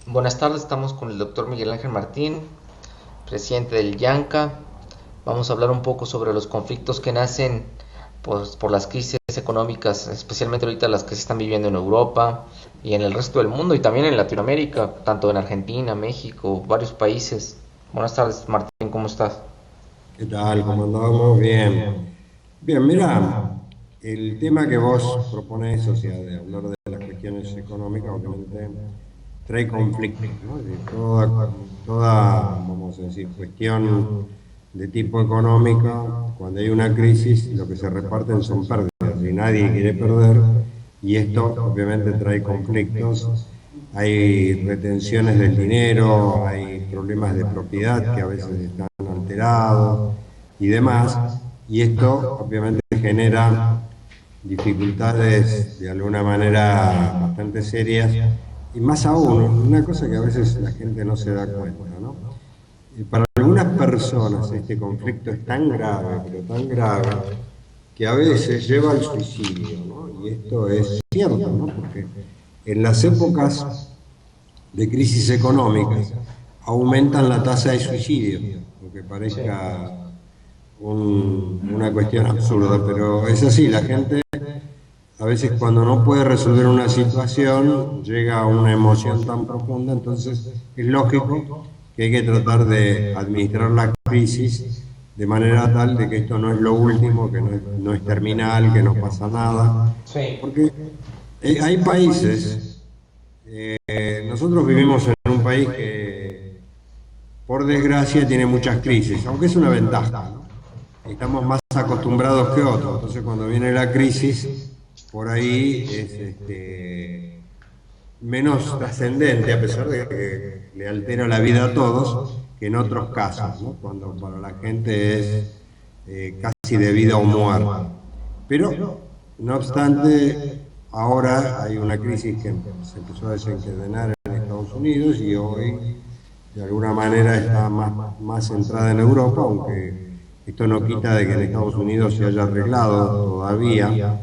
Buenas tardes, estamos con el doctor Miguel Ángel Martín, presidente del YANCA. Vamos a hablar un poco sobre los conflictos que nacen pues, por las crisis económicas, especialmente ahorita las que se están viviendo en Europa y en el resto del mundo y también en Latinoamérica, tanto en Argentina, México, varios países. Buenas tardes, Martín, ¿cómo estás? ¿Qué tal? ¿Cómo andamos? Bien. Bien, mira, el tema que vos proponés, o sea, de hablar de las cuestiones económicas, obviamente trae conflictos, ¿no? Es decir, vamos a decir, cuestión de tipo económica, cuando hay una crisis, lo que se reparten son pérdidas y nadie quiere perder, y esto obviamente trae conflictos. Hay retenciones del dinero, hay problemas de propiedad que a veces están alterados y demás, y esto obviamente genera dificultades de alguna manera bastante serias, y más aún, una cosa que a veces la gente no se da cuenta, ¿no? Para algunas personas este conflicto es tan grave, pero tan grave, que a veces lleva al suicidio, ¿no? Y esto es cierto, ¿no? Porque en las épocas de crisis económicas aumentan la tasa de suicidio, aunque Sí. parezca una cuestión absurda, pero es así, la gente a veces cuando no puede resolver una situación llega a una emoción tan profunda, entonces es lógico que hay que tratar de administrar la crisis de manera tal de que esto no es lo último, que no es terminal, que no pasa nada, Sí. porque hay países, nosotros vivimos en un país que por desgracia tiene muchas crisis, aunque es una ventaja, ¿no? Estamos más acostumbrados que otros, entonces cuando viene la crisis, por ahí es menos trascendente, a pesar de que le altera la vida a todos, que en otros casos, ¿no? Cuando para la gente es casi de vida o muerte. Pero, no obstante, ahora hay una crisis que se empezó a desencadenar en Estados Unidos y hoy de alguna manera está más centrada en Europa, aunque esto no quita de que en Estados Unidos se haya arreglado todavía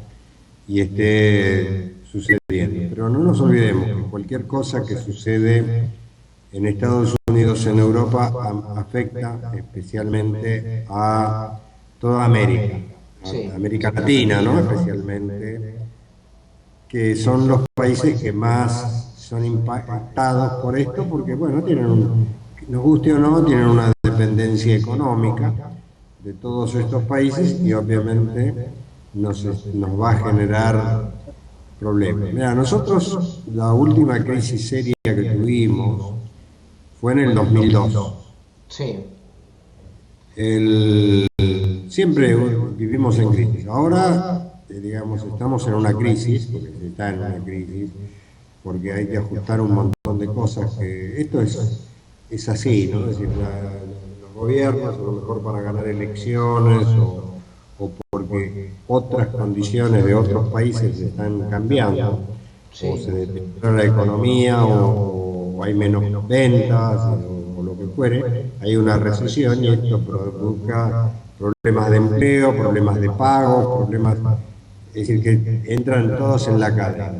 y esté sucediendo. Pero no nos olvidemos que cualquier cosa que sucede en Estados Unidos, en Europa, afecta especialmente a toda América, a Sí. América Latina, ¿no? Especialmente, que son los países que más son impactados por esto, porque, bueno, nos guste o no, tienen una dependencia económica de todos estos países y obviamente nos va a generar problemas. Mira, nosotros la última crisis seria que tuvimos fue en el 2002. Sí. Siempre vivimos en crisis. Ahora, digamos, estamos en una crisis, porque se está en una crisis, porque hay que ajustar un montón de cosas que es así, ¿no? Es decir, los gobiernos, a lo mejor para ganar elecciones o porque otras condiciones de otros países están cambiando, o Sí. se deteriora la economía, o hay menos ventas, o lo que fuere, hay una recesión y esto provoca problemas de empleo, problemas de pago, problemas, es decir, que entran todos en la cadena.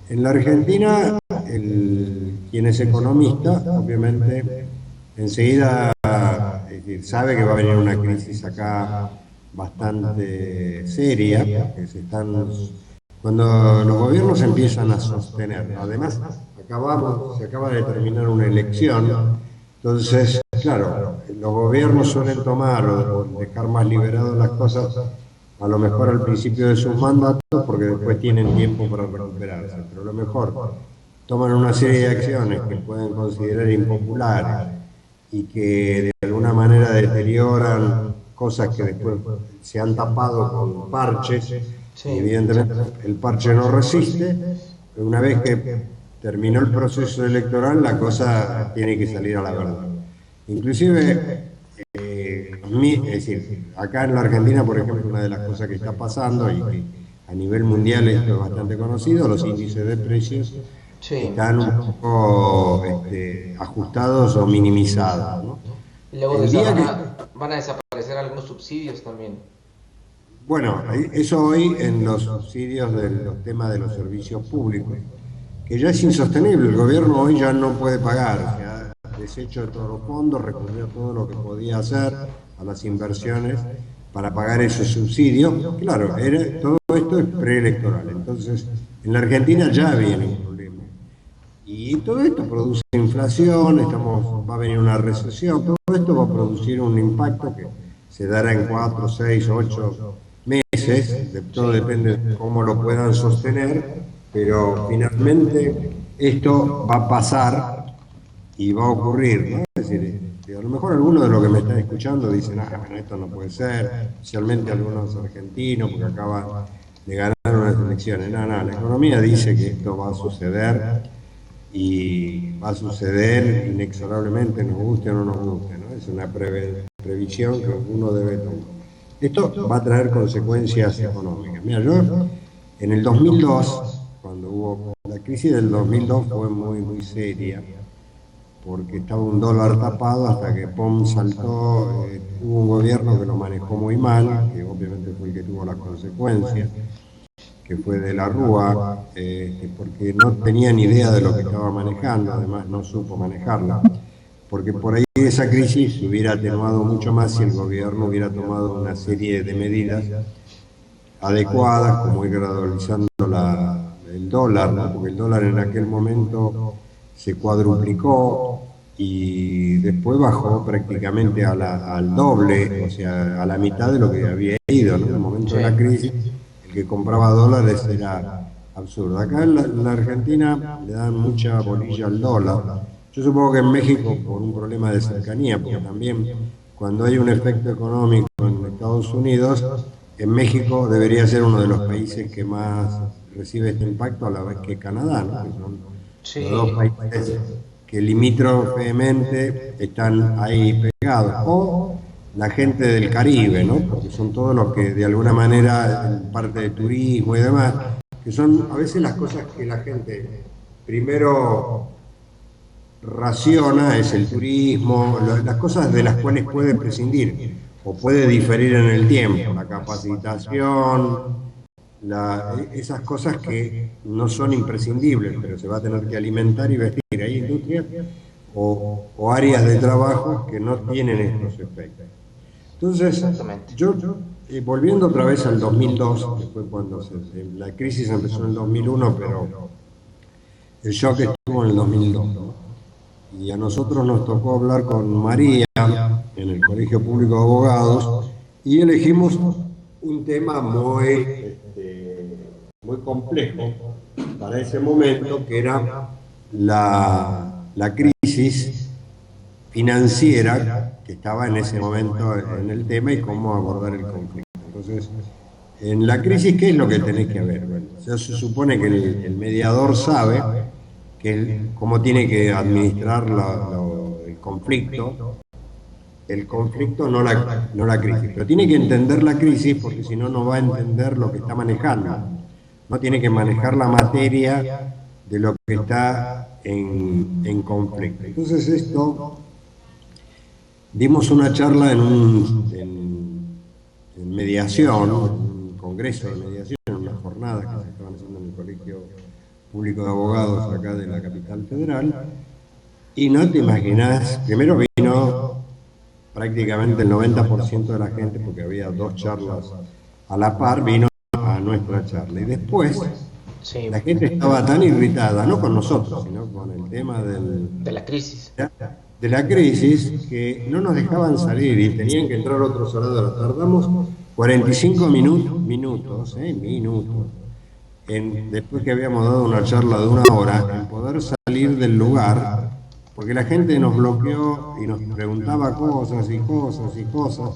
En la Argentina, quien es economista, obviamente, enseguida es decir, sabe que va a venir una crisis acá bastante seria, porque cuando los gobiernos empiezan a sostener, además, se acaba de terminar una elección, entonces, claro, los gobiernos suelen tomar o dejar más liberadas las cosas a lo mejor al principio de sus mandatos, porque después tienen tiempo para recuperarse, pero a lo mejor toman una serie de acciones que pueden considerar impopulares y que de alguna manera deterioran cosas que después se han tapado con parches, y Sí. evidentemente el parche no resiste. Una vez que terminó el proceso electoral, la cosa tiene que salir a la verdad. Inclusive es decir, acá en la Argentina, por ejemplo, una de las cosas que está pasando y que a nivel mundial esto es bastante conocido, los índices de precios Sí. están un poco ajustados o minimizados, ¿no? Y luego El día que, van a desaparecer algunos subsidios también. bueno, eso hoy en los subsidios de los temas de los servicios públicos, que ya es insostenible. El gobierno hoy ya no puede pagar, se ha deshecho de todos los fondos, recurrió a todo lo que podía hacer, a las inversiones, para pagar esos subsidios. Claro, todo esto es preelectoral. Entonces, en la Argentina ya viene un problema. Y todo esto produce inflación, va a venir una recesión, todo esto va a producir un impacto que se dará en 4, 6, 8 meses, todo depende de cómo lo puedan sostener, pero finalmente esto va a pasar y va a ocurrir, ¿no? Es decir, que a lo mejor algunos de los que me están escuchando dicen, bueno, esto no puede ser, especialmente algunos argentinos, porque acaban de ganar unas elecciones. No, no, la economía dice que esto va a suceder y va a suceder inexorablemente, nos guste o no nos guste, ¿no? Es una previsión que uno debe tomar. Esto va a traer consecuencias económicas. Mira, yo en el 2002, cuando hubo la crisis del 2002 fue muy, muy seria, porque estaba un dólar tapado hasta que POM saltó, hubo un gobierno que lo manejó muy mal, que obviamente fue el que tuvo las consecuencias, que fue de la Rúa, porque no tenía ni idea de lo que estaba manejando, además no supo manejarla, porque por ahí esa crisis se hubiera atenuado mucho más si el gobierno hubiera tomado una serie de medidas adecuadas, como ir gradualizando el dólar, ¿no? Porque el dólar en aquel momento se cuadruplicó y después bajó prácticamente al doble, o sea, a la mitad de lo que había ido, ¿no? En el momento de la crisis, el que compraba dólares era absurdo. Acá en la Argentina le dan mucha bolilla al dólar. Yo supongo que en México por un problema de cercanía, porque también cuando hay un efecto económico en Estados Unidos, en México debería ser uno de los países que más recibe este impacto, a la vez que Canadá, ¿no? Que son los dos países que limítrofemente están ahí pegados. O la gente del Caribe, ¿no? Porque son todos los que de alguna manera, en parte de turismo y demás, que son a veces las cosas que la gente primero raciona, es el turismo, las cosas de las cuales puede prescindir o puede diferir en el tiempo, la capacitación, esas cosas que no son imprescindibles, pero se va a tener que alimentar y vestir. Hay industrias o áreas de trabajo que no tienen estos efectos. Entonces, yo, volviendo otra vez al 2002, que fue cuando la crisis empezó en el 2001, pero el shock estuvo en el 2002, ¿no? Y a nosotros nos tocó hablar con María en el Colegio Público de Abogados y elegimos un tema muy complejo para ese momento, que era la crisis financiera que estaba en ese momento en el tema y cómo abordar el conflicto. Entonces, en la crisis, ¿qué es lo que tenés que ver? Bueno, se supone que el mediador sabe cómo tiene que administrar el conflicto, no la crisis, pero tiene que entender la crisis, porque si no, no va a entender lo que está manejando. No tiene que manejar la materia de lo que está en conflicto. Entonces dimos una charla en mediación, en un congreso de mediación, en unas jornadas que se estaban haciendo en el Colegio Público de Abogados acá de la capital federal, y no te imaginás, primero vino prácticamente el 90% de la gente, porque había dos charlas a la par, vino a nuestra charla, y después la gente estaba tan irritada, no con nosotros, sino con el tema de la crisis. De la crisis, que no nos dejaban salir y tenían que entrar otros oradores. Tardamos 45 minutos, después que habíamos dado una charla de una hora, en poder salir del lugar, porque la gente nos bloqueó y nos preguntaba cosas y cosas y cosas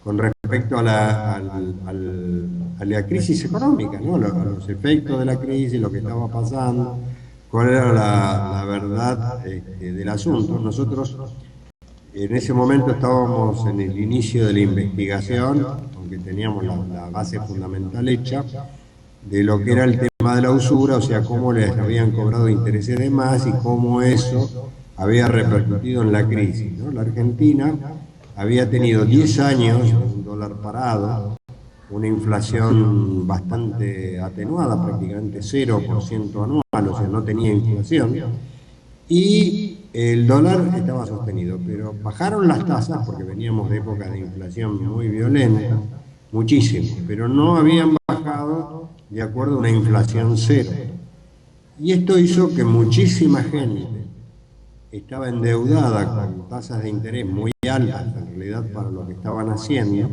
con respecto a la crisis económica, ¿no? A los efectos de la crisis, lo que estaba pasando, cuál era la verdad del asunto. Nosotros en ese momento estábamos en el inicio de la investigación, aunque teníamos la base fundamental hecha, de lo que era el tema de la usura, o sea, cómo les habían cobrado intereses de más y cómo eso había repercutido en la crisis, ¿no? La Argentina había tenido 10 años de un dólar parado, una inflación bastante atenuada, prácticamente 0% anual, anual, o sea, no tenía inflación, y el dólar estaba sostenido, pero bajaron las tasas porque veníamos de épocas de inflación muy violenta, muchísimo, pero no habían bajado de acuerdo a una inflación cero. Y esto hizo que muchísima gente estaba endeudada con tasas de interés muy altas, en realidad, para lo que estaban haciendo,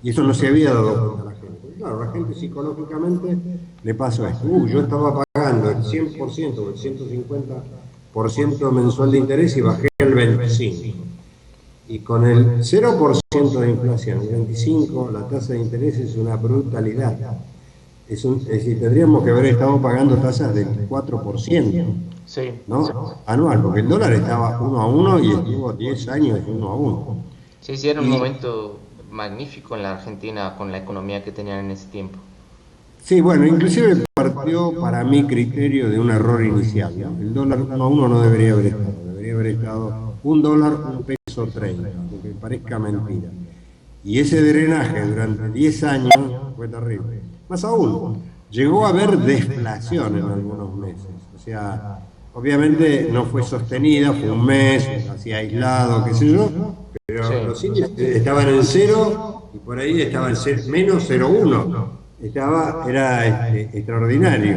y eso no se había dado cuenta a la gente. Porque, claro, la gente psicológicamente le pasó esto. Yo estaba pagando el 100% o el 150% mensual de interés y bajé el 25%. Y con el 0% de inflación, el 25%, la tasa de interés es una brutalidad. Es decir, tendríamos que haber estado pagando tasas del 4%, Sí, ¿no? Anual, porque el dólar estaba 1 a 1 y estuvo 10 años 1 a 1. sí, sí, era un Y momento magnífico en la Argentina con la economía que tenían en ese tiempo. sí, bueno, inclusive partió para mi criterio de un error inicial, ¿no? El dólar 1 a 1 no debería haber estado $1, $1.30, aunque parezca mentira. Y ese drenaje durante 10 años fue terrible. Más aún, llegó a haber deflación en algunos meses. O sea, obviamente no fue sostenida, fue un mes, así aislado, qué sé yo, Sí, pero los índices estaban en cero y por ahí estaban menos 0,1. Era extraordinario.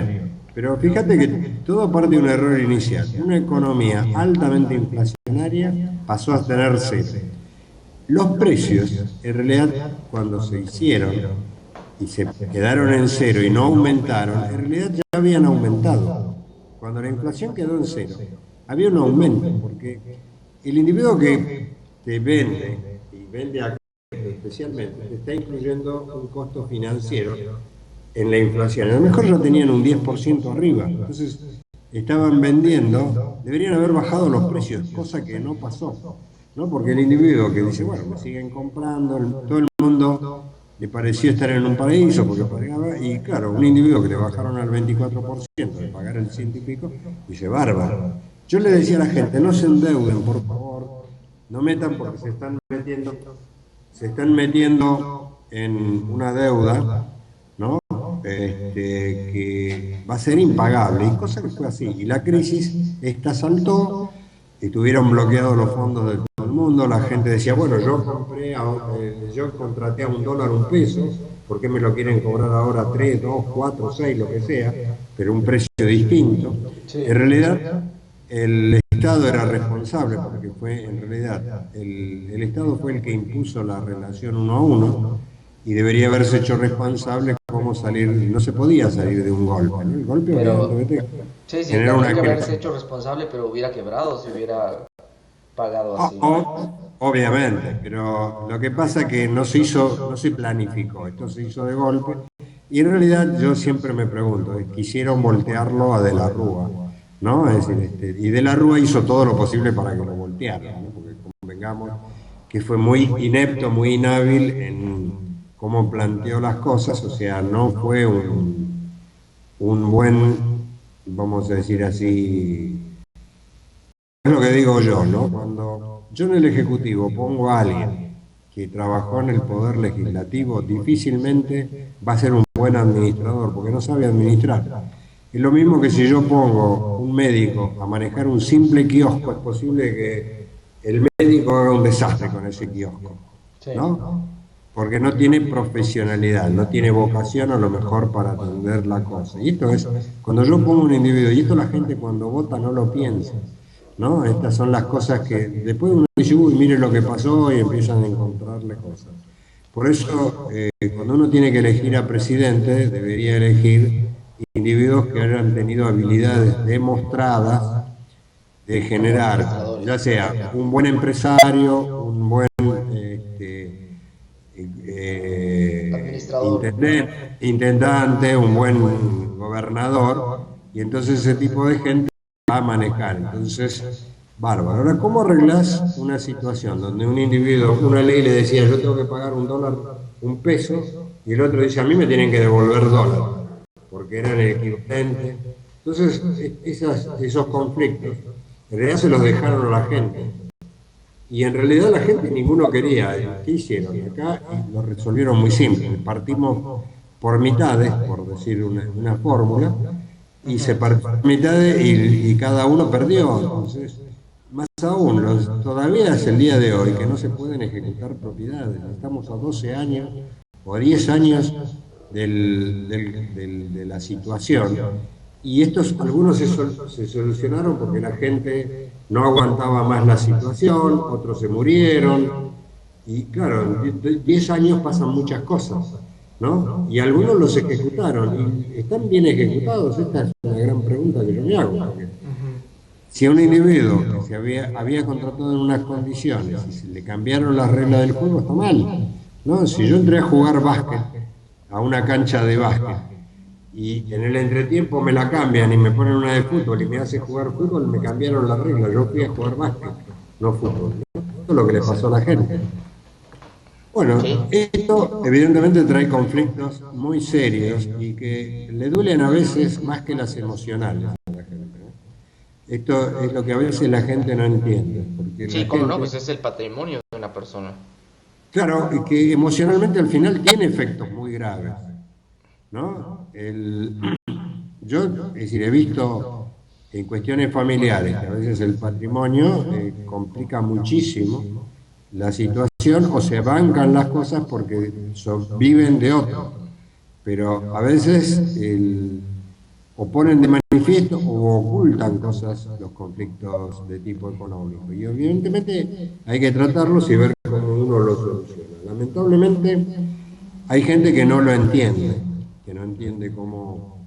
Pero fíjate que todo parte de un error inicial. Una economía altamente inflacionaria pasó a tener cero. Los precios, en realidad, cuando se hicieron y se quedaron en cero y no aumentaron, en realidad ya habían aumentado. Cuando la inflación quedó en cero, había un aumento, porque el individuo que te vende, y vende acá especialmente, te está incluyendo un costo financiero en la inflación. A lo mejor ya tenían un 10% arriba, entonces estaban vendiendo, deberían haber bajado los precios, cosa que no pasó, ¿no? Porque el individuo que dice, bueno, me siguen comprando, todo el mundo le pareció estar en un paraíso porque pagaba, y claro, un individuo que le bajaron al 24% de pagar el ciento y pico, dice, bárbaro. Yo le decía a la gente, no se endeuden, por favor, no metan porque se están metiendo en una deuda, ¿no? Que va a ser impagable, y cosa que fue así. Y la crisis esta saltó, estuvieron bloqueados los fondos de todo el mundo, la gente decía, bueno, yo contraté a $1 1 peso, ¿por qué me lo quieren cobrar ahora 3, 2, 4, 6, lo que sea, pero un precio distinto? sí. En realidad, el Estado era responsable, porque fue, en realidad, el Estado fue el que impuso la relación 1 a 1, y debería haberse hecho responsable cómo salir, no se podía salir de un golpe, ¿no? El golpe Pero, evidentemente sí, sí, genera tendría una que crisis. haberse hecho responsable, pero hubiera quebrado si hubiera pagado así. Obviamente, pero lo que pasa es que no se hizo, no se planificó, esto se hizo de golpe, y en realidad yo siempre me pregunto, quisieron voltearlo a De la Rúa, ¿no? Es decir, y De la Rúa hizo todo lo posible para que lo voltearan, ¿no? Porque convengamos que fue muy inepto, muy inhábil en cómo planteó las cosas, o sea, no fue un buen, vamos a decir así, es lo que digo yo, ¿no? Cuando yo en el Ejecutivo pongo a alguien que trabajó en el Poder Legislativo, difícilmente va a ser un buen administrador, porque no sabe administrar. Es lo mismo que si yo pongo un médico a manejar un simple kiosco, es posible que el médico haga un desastre con ese kiosco, Sí. ¿no? Porque no tiene profesionalidad, no tiene vocación a lo mejor para atender la cosa. Y esto es, cuando yo pongo un individuo, y esto la gente cuando vota no lo piensa, ¿no? Estas son las cosas que después uno dice, uy, mire lo que pasó, y empiezan a encontrarle cosas. Por eso, cuando uno tiene que elegir a presidente, debería elegir individuos que hayan tenido habilidades demostradas de Como generar, administradores. ya sea un buen empresario, un buen Administrador. intendente, un buen gobernador, y entonces ese tipo de gente va a manejar. Entonces, bárbaro. Ahora, ¿cómo arreglás una situación donde un individuo, una ley le decía, yo tengo que pagar $1, 1 peso, y el otro dice, a mí me tienen que devolver dólar, porque eran el equivalente? Entonces, esos conflictos, en realidad se los dejaron a la gente. Y en realidad la gente ninguno quería. ¿Qué hicieron acá? Y lo resolvieron muy simple. Partimos por mitades, por decir una fórmula, y se partió a mitad y cada uno perdió. Entonces, más aún, todavía es el día de hoy que no se pueden ejecutar propiedades. Estamos a 12 años o a 10 años de la situación. Y estos, algunos se solucionaron porque la gente no aguantaba más la situación, otros se murieron. Y claro, en 10 años pasan muchas cosas, ¿no? Y algunos los ejecutaron. ¿Y están bien ejecutados? Esta es una gran pregunta que yo me hago. Porque si a un individuo que había contratado en unas condiciones y se le cambiaron las reglas del juego, está mal, ¿no? Si yo entré a jugar básquet, a una cancha de básquet, y en el entretiempo me la cambian y me ponen una de fútbol y me hacen jugar fútbol, me cambiaron las reglas. Yo fui a jugar básquet, no fútbol, ¿no? Esto es lo que le pasó a la gente. Bueno, Sí, esto evidentemente trae conflictos muy serios y que le duelen a veces más que las emocionales a la gente, ¿no? Esto es lo que a veces la gente no entiende, porque la sí, cómo no, gente, pues es el patrimonio de una persona. claro, y que emocionalmente al final tiene efectos muy graves, ¿no? Yo, es decir, he visto en cuestiones familiares que a veces el patrimonio complica muchísimo la situación o se bancan las cosas porque viven de otro, pero a veces o ponen de manifiesto o ocultan cosas los conflictos de tipo económico. Y evidentemente hay que tratarlos y ver cómo uno los soluciona. Lamentablemente hay gente que no entiende cómo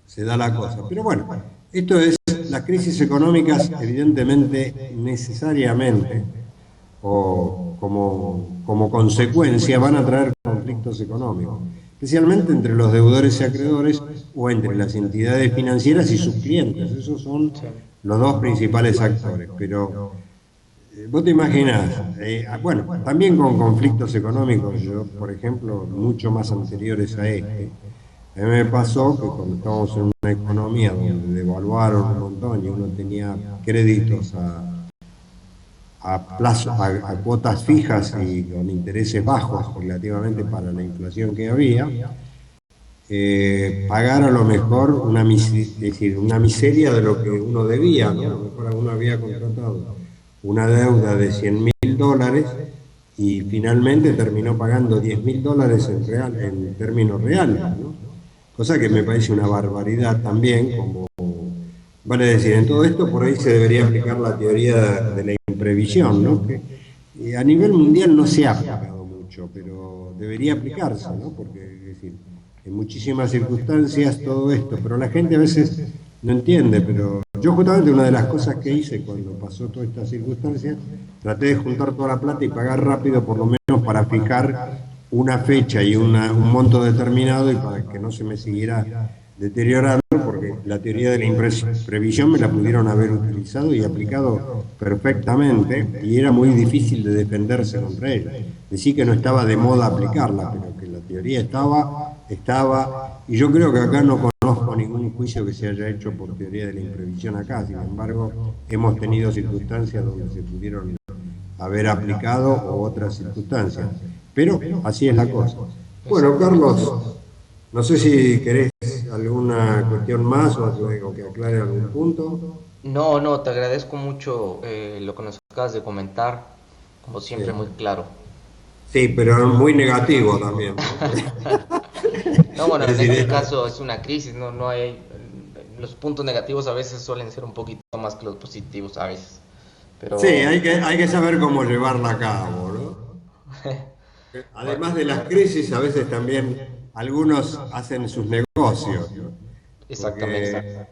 se da la cosa. Pero bueno, esto es, las crisis económicas evidentemente, necesariamente, o como consecuencia, van a traer conflictos económicos, especialmente entre los deudores y acreedores o entre las entidades financieras y sus clientes. Esos son Sí. los dos principales actores. Pero vos te imaginás, bueno, también con conflictos económicos, yo, por ejemplo, mucho más anteriores a este, a mí me pasó que cuando estábamos en una economía donde devaluaron un montón y uno tenía créditos a cuotas fijas y con intereses bajos relativamente para la inflación que había, pagar a lo mejor es decir, una miseria de lo que uno debía, ¿no? A lo mejor uno había contratado una deuda de $100.000 y finalmente terminó pagando $10.000 en términos reales, ¿no? Cosa que me parece una barbaridad también, como vale decir, en todo esto por ahí se debería aplicar la teoría de la imprevisión, ¿no? Que a nivel mundial no se ha aplicado mucho, pero debería aplicarse, ¿no? Porque, es decir, en muchísimas circunstancias todo esto, pero la gente a veces no entiende, pero yo justamente una de las cosas que hice cuando pasó toda esta circunstancia, traté de juntar toda la plata y pagar rápido, por lo menos para fijar una fecha y un monto determinado y para que no se me siguiera deteriorando, porque la teoría de la imprevisión me la pudieron haber utilizado y aplicado perfectamente y era muy difícil de defenderse contra ella. Decí que no estaba de moda aplicarla, pero que la teoría estaba, y yo creo que acá no conozco ningún juicio que se haya hecho por teoría de la imprevisión acá. Sin embargo, hemos tenido circunstancias donde se pudieron haber aplicado o otras circunstancias, pero así es la cosa. Bueno, Exactamente. Carlos, no sé si querés alguna cuestión más o que aclare algún punto. No, no, te agradezco mucho lo que nos acabas de comentar, como Sí, siempre muy claro. sí, pero muy negativo también, ¿no? No, bueno, Es en decir, este caso es una crisis, no, no hay, los puntos negativos a veces suelen ser un poquito más que los positivos a veces, sí, pero hay que saber cómo llevarla a cabo, ¿no? bueno, Además de las crisis, a veces también algunos hacen sus negocios, ¿no? exactamente. Porque,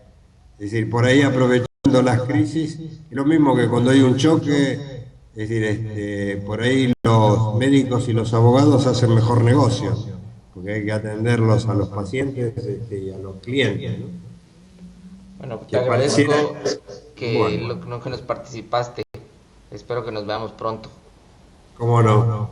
es decir, por ahí aprovechando las crisis, es lo mismo que cuando hay un choque, es decir, por ahí los médicos y los abogados hacen mejor negocio, ¿no? Porque hay que atenderlos a los pacientes, y a los clientes, ¿no? Bueno, te Que pareciera, agradezco que bueno, lo que nos participaste. Espero que nos veamos pronto. cómo no.